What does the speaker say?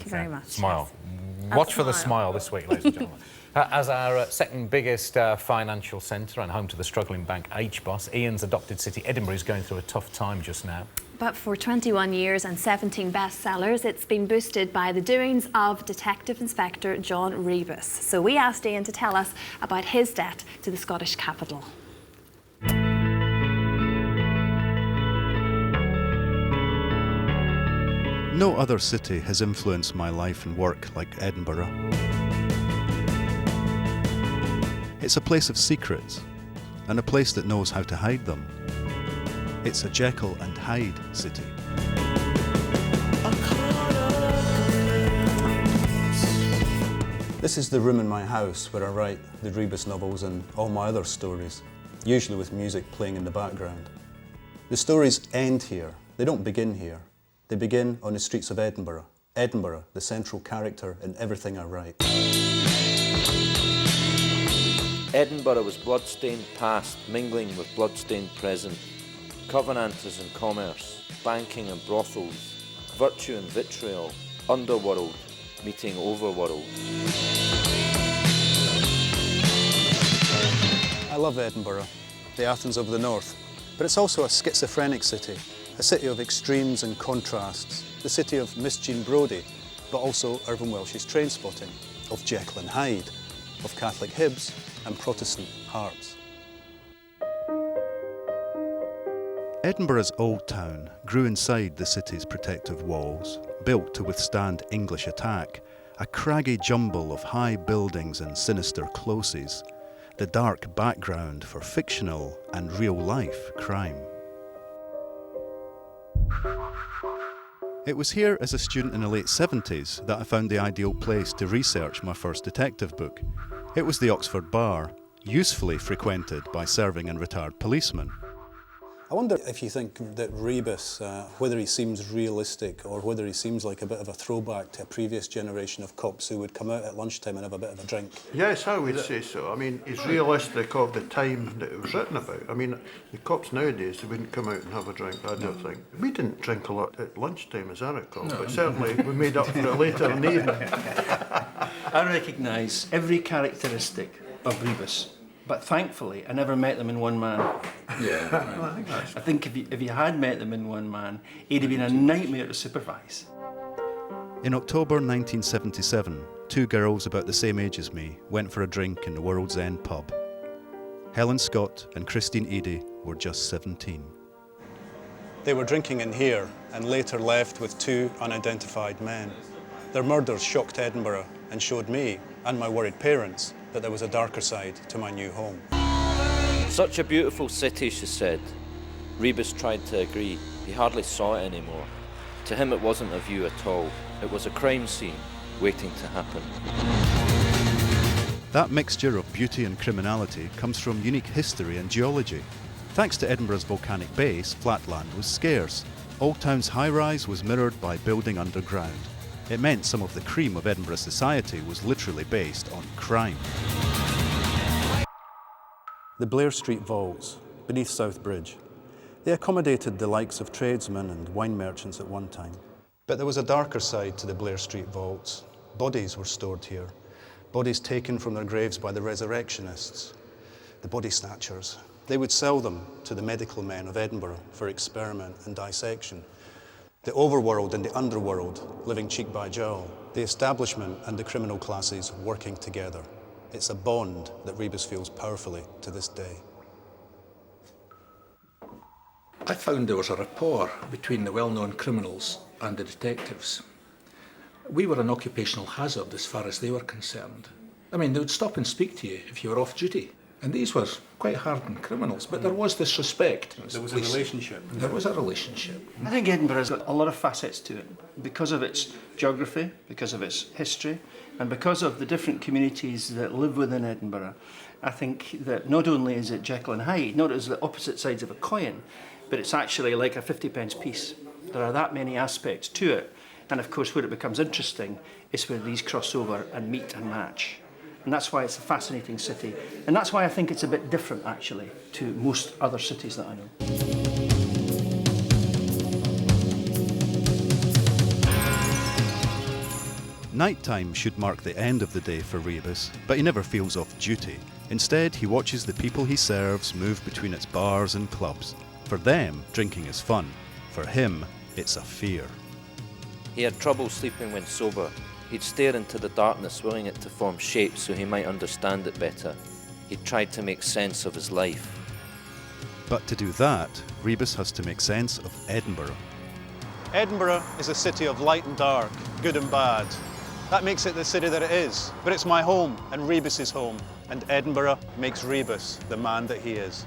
you very much. Smile. Yes. Watch for the smile this week, ladies and gentlemen. As our second biggest financial centre and home to the struggling bank HBOS, Ian's adopted city Edinburgh is going through a tough time just now. But for 21 years and 17 bestsellers, it's been boosted by the doings of Detective Inspector John Rebus. So we asked Ian to tell us about his debt to the Scottish capital. No other city has influenced my life and work like Edinburgh. It's a place of secrets, and a place that knows how to hide them. It's a Jekyll and Hyde city. This is the room in my house where I write the Rebus novels and all my other stories, usually with music playing in the background. The stories end here, they don't begin here. They begin on the streets of Edinburgh. Edinburgh, the central character in everything I write. Edinburgh was blood-stained past, mingling with blood-stained present. Covenanters and commerce, banking and brothels, virtue and vitriol, underworld meeting overworld. I love Edinburgh, the Athens of the North, but it's also a schizophrenic city, a city of extremes and contrasts, the city of Miss Jean Brodie, but also Irvine Welsh's Trainspotting, of Jekyll and Hyde, of Catholic Hibs and Protestant Hearts. Edinburgh's Old Town grew inside the city's protective walls, built to withstand English attack, a craggy jumble of high buildings and sinister closes, the dark background for fictional and real-life crime. It was here as a student in the late 70s that I found the ideal place to research my first detective book. It was the Oxford Bar, usefully frequented by serving and retired policemen. I wonder if you think that Rebus, whether he seems realistic or whether he seems like a bit of a throwback to a previous generation of cops who would come out at lunchtime and have a bit of a drink. Yes, I would say so. I mean, he's realistic of the time that it was written about. I mean, the cops nowadays, they wouldn't come out and have a drink, I don't think. We didn't drink a lot at lunchtime, as I recall, but certainly we made up for it later in the evening. I recognise every characteristic of Rebus. But thankfully, I never met them in one man. Yeah, I think if you had met them in one man, he'd have been a nightmare to supervise. In October 1977, two girls about the same age as me went for a drink in the World's End pub. Helen Scott and Christine Eady were just 17. They were drinking in here and later left with two unidentified men. Their murders shocked Edinburgh and showed me and my worried parents that there was a darker side to my new home. Such a beautiful city, she said. Rebus tried to agree. He hardly saw it anymore. To him it wasn't a view at all. It was a crime scene waiting to happen. That mixture of beauty and criminality comes from unique history and geology. Thanks to Edinburgh's volcanic base, flatland was scarce. Old Town's high-rise was mirrored by building underground. It meant some of the cream of Edinburgh society was literally based on crime. The Blair Street Vaults, beneath South Bridge. They accommodated the likes of tradesmen and wine merchants at one time. But there was a darker side to the Blair Street Vaults. Bodies were stored here. Bodies taken from their graves by the resurrectionists, the body snatchers. They would sell them to the medical men of Edinburgh for experiment and dissection. The overworld and the underworld living cheek by jowl. The establishment and the criminal classes working together. It's a bond that Rebus feels powerfully to this day. I found there was a rapport between the well-known criminals and the detectives. We were an occupational hazard as far as they were concerned. I mean, they would stop and speak to you if you were off duty. And these were quite hardened criminals, but there was this respect. There was a relationship. There was a relationship. I think Edinburgh's got a lot of facets to it because of its geography, because of its history, and because of the different communities that live within Edinburgh. I think that not only is it Jekyll and Hyde, not as the opposite sides of a coin, but it's actually like a 50-pence piece. There are that many aspects to it. And of course, where it becomes interesting is where these cross over and meet and match. And that's why it's a fascinating city. And that's why I think it's a bit different, actually, to most other cities that I know. Nighttime should mark the end of the day for Rebus, but he never feels off duty. Instead, he watches the people he serves move between its bars and clubs. For them, drinking is fun. For him, it's a fear. He had trouble sleeping when sober. He'd stare into the darkness, willing it to form shapes so he might understand it better. He tried to make sense of his life. But to do that, Rebus has to make sense of Edinburgh. Edinburgh is a city of light and dark, good and bad. That makes it the city that it is. But it's my home and Rebus's home, and Edinburgh makes Rebus the man that he is.